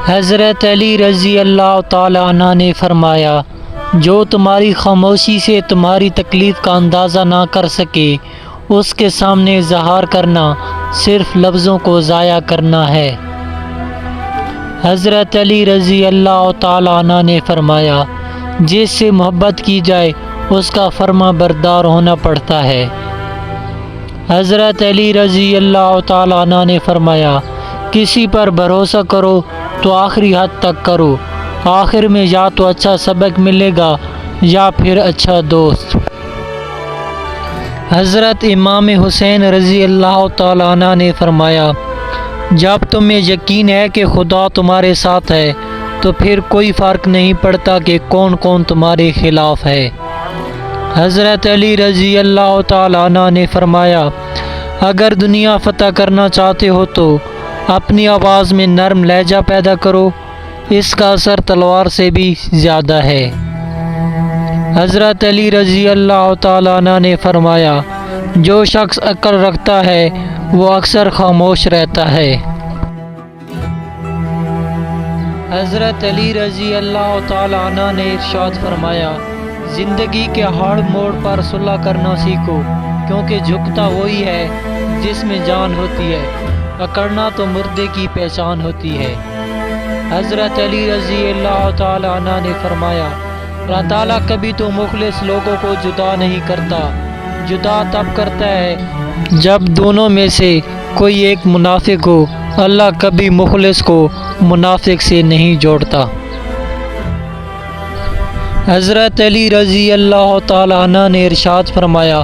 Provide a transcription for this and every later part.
حضرت علی رضی اللہ تعالی عنہ نے فرمایا، جو تمہاری خاموشی سے تمہاری تکلیف کا اندازہ نہ کر سکے اس کے سامنے اظہار کرنا صرف لفظوں کو ضائع کرنا ہے۔ حضرت علی رضی اللہ تعالی عنہ نے فرمایا، جس سے محبت کی جائے اس کا فرما بردار ہونا پڑتا ہے۔ حضرت علی رضی اللہ تعالی عنہ نے فرمایا، کسی پر بھروسہ کرو تو آخری حد تک کرو، آخر میں یا تو اچھا سبق ملے گا یا پھر اچھا دوست۔ حضرت امام حسین رضی اللہ تعالی عنہ نے فرمایا، جب تمہیں یقین ہے کہ خدا تمہارے ساتھ ہے تو پھر کوئی فرق نہیں پڑتا کہ کون کون تمہارے خلاف ہے۔ حضرت علی رضی اللہ تعالی عنہ نے فرمایا، اگر دنیا فتح کرنا چاہتے ہو تو اپنی آواز میں نرم لہجہ پیدا کرو، اس کا اثر تلوار سے بھی زیادہ ہے۔ حضرت علی رضی اللہ تعالی عنہ نے فرمایا، جو شخص عقل رکھتا ہے وہ اکثر خاموش رہتا ہے۔ حضرت علی رضی اللہ تعالی عنہ نے ارشاد فرمایا، زندگی کے ہر موڑ پر صلح کرنا سیکھو، کیونکہ جھکتا وہی ہے جس میں جان ہوتی ہے، اکڑنا تو مردے کی پہچان ہوتی ہے۔ حضرت علی رضی اللہ تعالی عنہ نے فرمایا، اللہ تعالیٰ کبھی تو مخلص لوگوں کو جدا نہیں کرتا، جدا تب کرتا ہے جب دونوں میں سے کوئی ایک منافق ہو، اللہ کبھی مخلص کو منافق سے نہیں جوڑتا۔ حضرت علی رضی اللہ تعالی عنہ نے ارشاد فرمایا،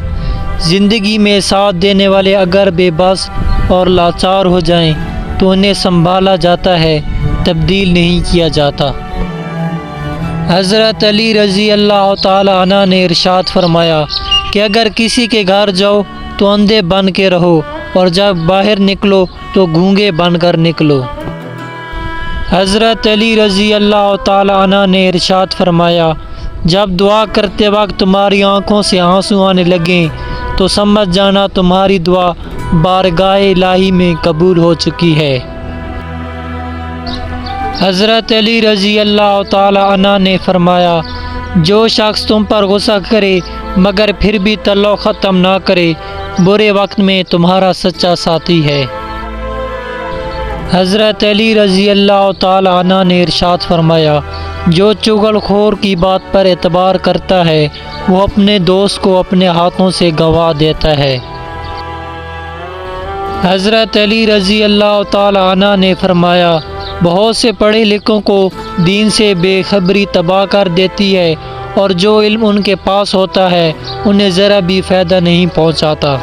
زندگی میں ساتھ دینے والے اگر بے بس اور لاچار ہو جائیں تو انہیں سنبھالا جاتا ہے، تبدیل نہیں کیا جاتا۔ حضرت علی رضی اللہ تعالی عنہ نے ارشاد فرمایا کہ اگر کسی کے گھر جاؤ تو اندھے بن کے رہو اور جب باہر نکلو تو گونگے بن کر نکلو۔ حضرت علی رضی اللہ تعالی عنہ نے ارشاد فرمایا، جب دعا کرتے وقت تمہاری آنکھوں سے آنسو آنے لگیں تو سمجھ جانا تمہاری دعا بارگاہ الہی میں قبول ہو چکی ہے۔ حضرت علی رضی اللہ تعالی عنہ نے فرمایا، جو شخص تم پر غصہ کرے مگر پھر بھی تعلق ختم نہ کرے، برے وقت میں تمہارا سچا ساتھی ہے۔ حضرت علی رضی اللہ تعالی عنہ نے ارشاد فرمایا، جو چغل خور کی بات پر اعتبار کرتا ہے وہ اپنے دوست کو اپنے ہاتھوں سے گنوا دیتا ہے۔ حضرت علی رضی اللہ تعالی عنہ نے فرمایا، بہت سے پڑھے لکھوں کو دین سے بے خبری تباہ کر دیتی ہے اور جو علم ان کے پاس ہوتا ہے انہیں ذرا بھی فائدہ نہیں پہنچاتا۔